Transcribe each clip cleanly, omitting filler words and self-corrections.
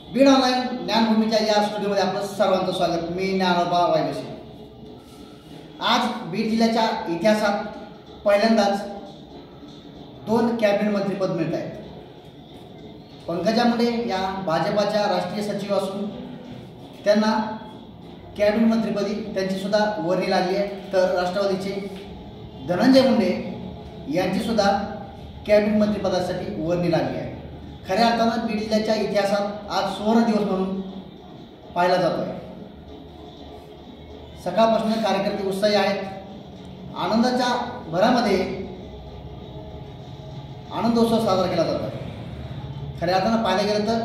Beed online ज्ञानभूमीच्या या स्टुडिओमध्ये आपलं सर्वांचं स्वागत। मी ज्ञानोबा वायबशी। आज बीड जिल्ह्याच्या इतिहासात पहिल्यांदाच 2 कॅबिनेट मंत्रीपद मिळत आहेत। पंकजा मुंडे या भाजपाच्या राष्ट्रीय सचिव असून त्यांना कॅबिनेट मंत्रीपदी त्यांची सुद्धा वर्णी लागली आहे, तर राष्ट्रवादीचे धनंजय मुंडे यांची सुद्धा कॅबिनेट मंत्रिपदासाठी वर्णी लागली आहे। खऱ्या अर्थानं बीड जिल्ह्याच्या इतिहासात आज सुवर्ण दिवस म्हणून पाहिला जातो आहे। सकाळपासून कार्यकर्ते उत्साही आहेत। आनंदाच्या भरामध्ये आनंदोत्सव साजरा केला जातो आहे। खऱ्या अर्थानं पाहायला गेलं तर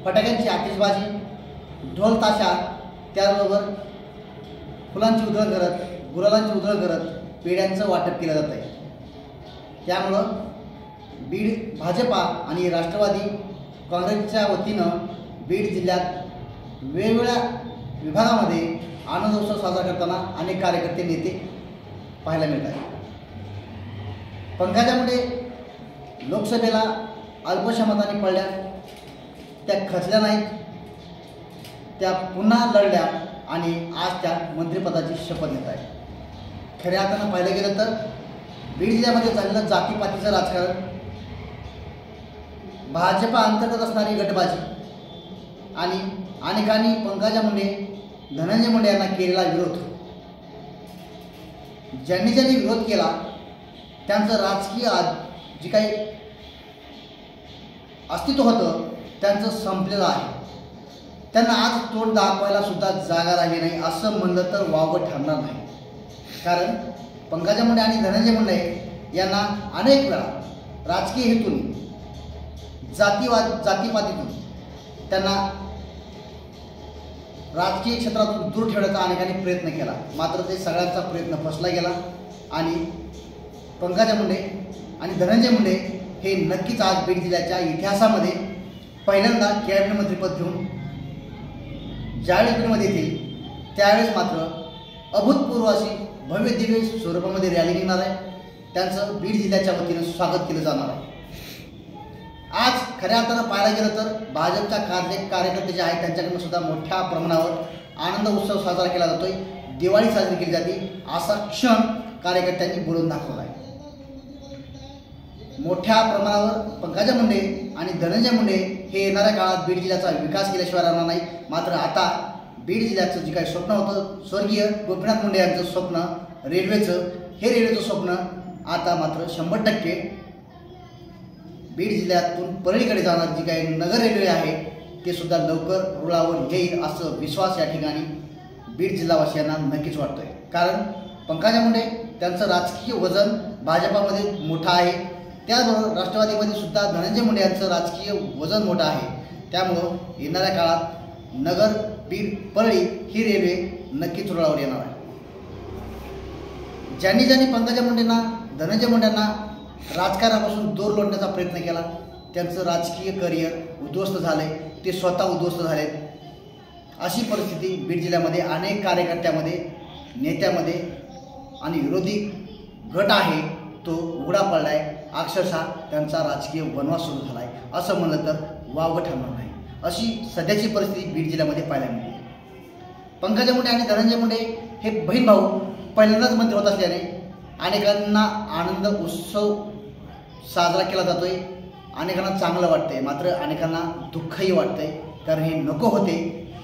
फटाक्यांची आतिषबाजी, ढोल ताशा, त्याचबरोबर फुलांची उधळण करत, गुलालांची उधळण करत पेढ्यांचं वाटप केलं जात आहे। त्यामुळं बीड भाजपा आणि राष्ट्रवादी काँग्रेसच्या वतीनं बीड जिल्ह्यात वेगवेगळ्या विभागामध्ये आनंदोत्सव साजरा करताना अनेक कार्यकर्ते नेते पाहायला मिळत आहेत। पंकजा मुंडे लोकसभेला अल्पशा मताने पडल्या, त्या खचल्या नाहीत, त्या पुन्हा लढल्या आणि आज त्या मंत्रिपदाची शपथ घेत आहेत। खऱ्या अर्थानं पाहिलं गेलं तर बीड जिल्ह्यामध्ये झालेलं जातीपातीचं राजकारण, भाजपा अंतर्गत असणारी गटबाजी आणि अनेकांनी पंकजा मुंडे, धनंजय मुंडे यांना केलेला विरोध, ज्यांनी विरोध केला त्यांचं राजकीय जे काही अस्तित्व होतं त्यांचं संपलेलं आहे। त्यांना आज तोंड दाखवायला सुद्धा जागा राहिली नाही असं म्हणलं तर वावगं ठरणार नाही। कारण पंकजा मुंडे आणि धनंजय मुंडे यांना अनेक वेळा राजकीय हेतून, जातीपातीतून त्यांना राजकीय क्षेत्रातून दूर ठेवण्याचा अनेकांनी प्रयत्न केला, मात्र ते सगळ्यांचा प्रयत्न फसला गेला आणि पंकजा मुंडे आणि धनंजय मुंडे हे नक्कीच आज बीड जिल्ह्याच्या इतिहासामध्ये पहिल्यांदा कॅबिनेट मंत्रिपद घेऊन ज्यावेळेस बीडमध्ये येतील त्यावेळेस मात्र अभूतपूर्व अशी भव्य दिव्य स्वरूपामध्ये रॅली निघणार आहे। त्यांचं बीड जिल्ह्याच्या वतीनं स्वागत केलं जाणार आहे। आज खऱ्या अर्थानं पाहायला गेलं तर भाजपच्या कार्यकर्ते जे आहेत त्यांच्याकडून सुद्धा मोठ्या प्रमाणावर आनंद उत्सव साजरा केला जातोय, दिवाळी साजरी केली जाते असा क्षण कार्यकर्त्यांनी बोलून दाखवला आहे। मोठ्या प्रमाणावर पंकजा मुंडे आणि धनंजय मुंडे हे येणाऱ्या काळात बीड जिल्ह्याचा विकास केल्याशिवाय राहणार नाही। मात्र आता बीड जिल्ह्याचं जे काही स्वप्न होतं, स्वर्गीय गोपीनाथ मुंडे यांचं स्वप्न रेल्वेचं, हे रेल्वेचं स्वप्न आता मात्र 100% बीड जिल्ह्यातून परळीकडे जाणार जी काही नगर रेल्वे आहे ते सुद्धा लवकर रुळावर येईल असं विश्वास या ठिकाणी बीड जिल्हावासियांना नक्कीच वाटतोय। कारण पंकजा मुंडे त्यांचं राजकीय वजन भाजपामध्ये मोठं आहे, त्याचबरोबर राष्ट्रवादीमध्ये सुद्धा धनंजय मुंडे यांचं राजकीय वजन मोठं आहे। त्यामुळं येणाऱ्या काळात नगर, बीड, परळी ही रेल्वे नक्कीच रुळावर येणार आहे। ज्यांनी पंकजा मुंडेंना, धनंजय मुंडेंना राजकारणापासून दूर लोटण्याचा प्रयत्न केला त्यांचं राजकीय करिअर उद्ध्वस्त झालंय, ते स्वतः उद्ध्वस्त झालेत। अशी परिस्थिती बीड जिल्ह्यामध्ये अनेक कार्यकर्त्यामध्ये, नेत्यामध्ये आणि विरोधी गट आहे तो उघडा पडलाय। अक्षरशः त्यांचा राजकीय वनवास सुरू झालाय असं म्हणलं तर वावगं ठरणार नाही। अशी सध्याची परिस्थिती बीड जिल्ह्यामध्ये पाहायला मिळते। पंकजा मुंडे आणि धनंजय मुंडे हे बहीण भाऊ पहिल्यांदाच मंत्री होत असल्याने अनेकांना आनंद उत्सव साजरा केला जातोय, अनेकांना चांगलं वाटतंय, मात्र अनेकांना दुःखही वाटतंय। कारण हे नको होते,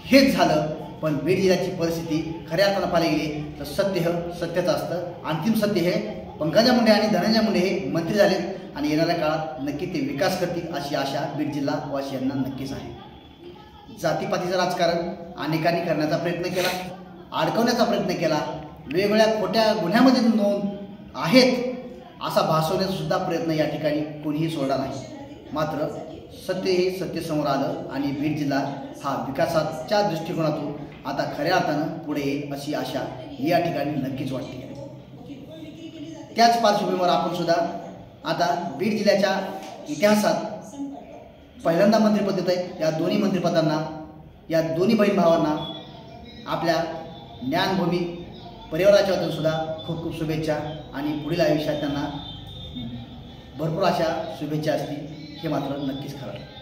हेच झालं। पण बीड जिल्ह्याची परिस्थिती खऱ्या अर्थानं पाहायला गेली तर सत्य हे सत्यच असतं। अंतिम सत्य हे पंकजा मुंडे आणि धनंजय मुंडे हे मंत्री झालेत आणि येणाऱ्या काळात नक्की ते विकास करतील अशी आशा बीड जिल्हावासियांना नक्कीच आहे। जातीपातीचं राजकारण अनेकांनी करण्याचा प्रयत्न केला, अडकवण्याचा प्रयत्न केला, वेगवेगळ्या खोट्या गुन्ह्यामध्ये नोंद आहेत असा भासवण्याचा सुद्धा प्रयत्न या ठिकाणी कोणीही सोडला नाही। मात्र सत्य हे सत्य समोर आलं आणि बीड जिल्हा हा विकासाच्या दृष्टिकोनातून आता खऱ्या अर्थानं पुढे येईल अशी आशा या ठिकाणी नक्कीच वाटते। त्याच पार्श्वभूमीवर आपण सुद्धा आता बीड जिल्ह्याच्या इतिहासात पहिल्यांदा मंत्रिपद देत आहे। या दोन्ही मंत्रिपदांना, या दोन्ही बहीण भावांना आपल्या ज्ञानभूमी परिवाराच्या वतीने सुद्धा खूप खूप शुभेच्छा आणि पुढील आयुष्यात त्यांना भरपूर अशा शुभेच्छा असतील हे मात्र नक्कीच खरं आहे।